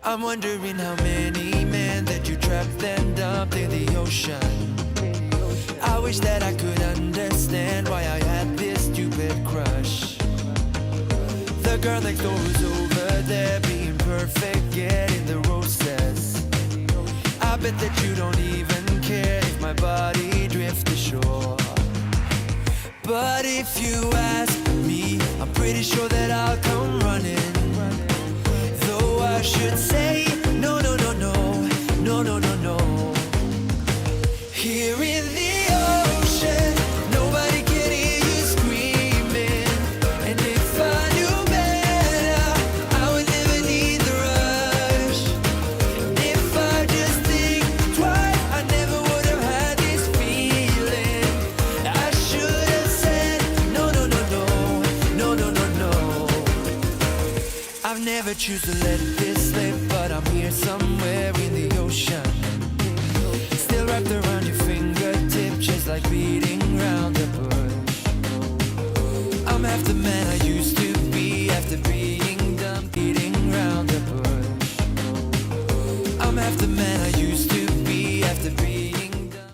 I'm wondering how many men that you trapped and dumped in the ocean. I wish that I could understand why I had this stupid crush. The girl next door is over there being perfect, getting the roses. I bet that you don't even care if my body drifts ashore. But if you ask me, I'm pretty sure that I'll come running. Though I should say, no, no, no, no, no, no, no, no. Here in the ocean, nobody can hear you screaming. And if I knew better, I would never need the rush. And if I just think twice, I never would have had this feeling. I should have said, no, no, no, no, no, no, no, no. I've never choose to let this slip, but I'm here somewhere in the ocean. Still wrapped around your fingertip, just like beating round the bush. I'm half the man I used to be after being done beating round the bush. I'm half the man I used to be after being done.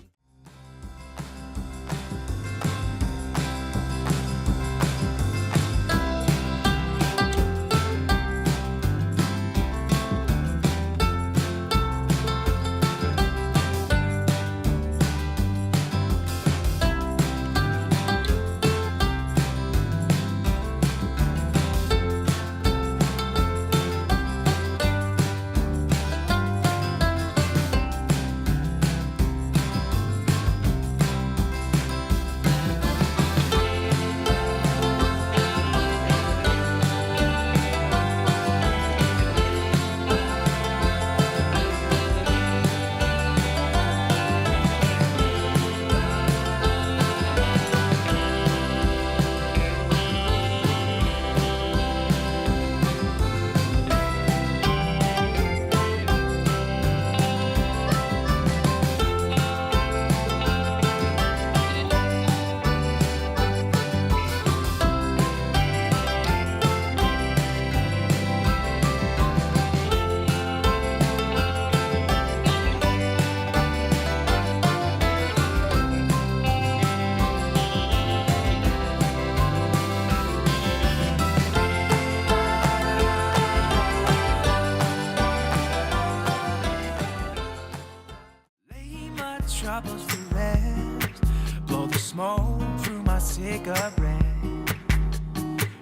Troubles to rest, blow the smoke through my cigarette.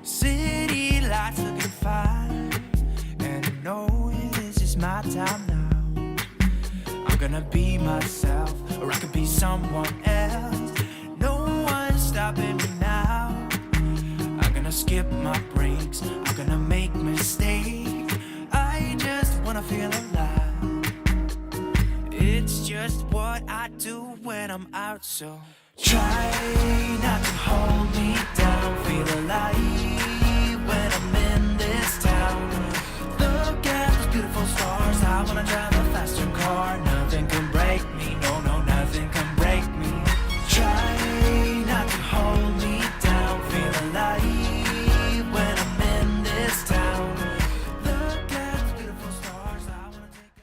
City lights looking fine, and I know this is my time now. I'm gonna be myself, or I could be someone else. No one's stopping me now. I'm gonna skip my breaks, I'm gonna make mistakes. I just wanna feel alive. It's just what I do when I'm out, so try not to hold me down. Feel alive when I'm in this town. Look at those beautiful stars. I wanna drive a faster car. Nothing can break me, no, no, nothing can break me. Try not to hold me down. Feel alive when I'm in this town. Look at those beautiful stars. I wanna take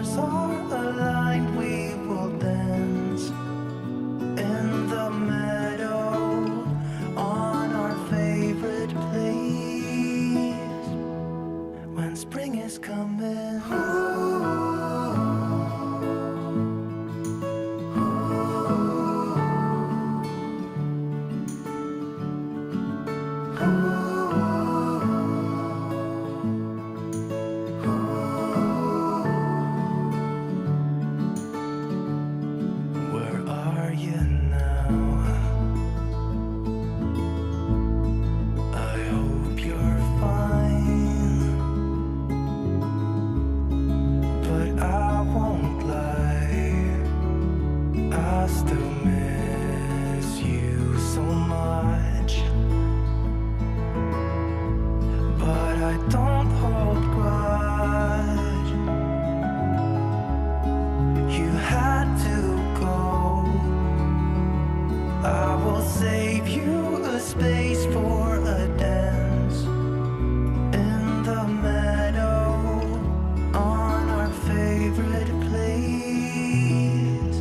stars are aligned, we will dance in the meadow on our favorite place when spring is coming. Save you a space for a dance in the meadow on our favorite place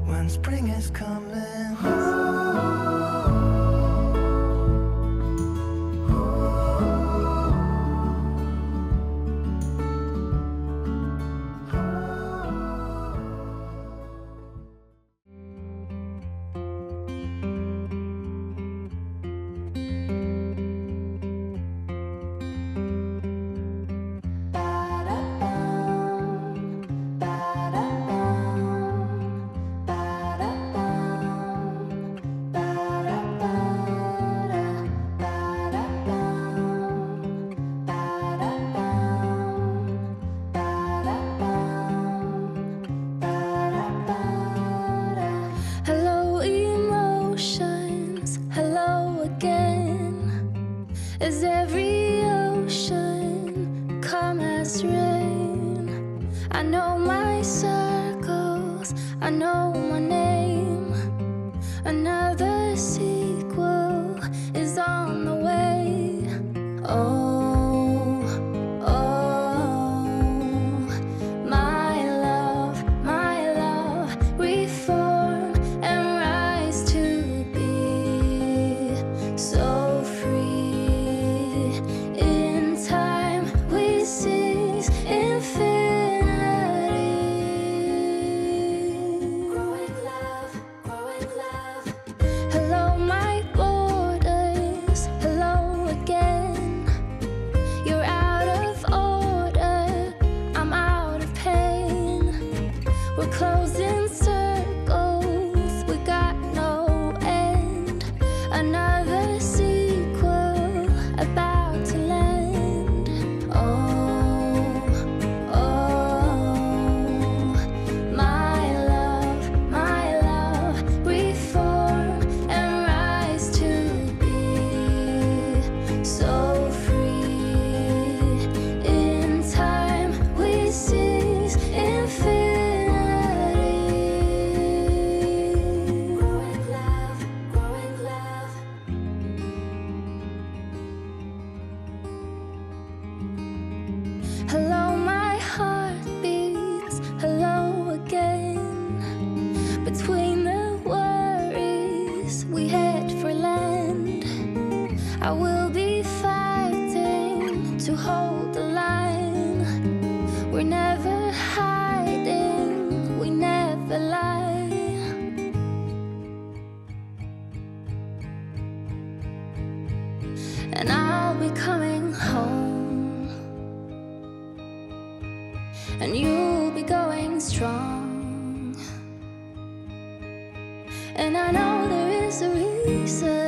when spring is coming. As every ocean come as rain, I know my circles, I know my name. Another sequel is on the way. Oh, oh, my love, reform and rise to be so free. Closing circles, we got no end. Another sequel about to land. Oh, oh, my love, reform and rise to be so free. In time we seize infinity. Hello, my heart beats, hello again. Between the worries, we head for land. I will be fighting to hold the line. We're never hiding, we never lie. And I'll be coming home, and you'll be going strong. And I know there is a reason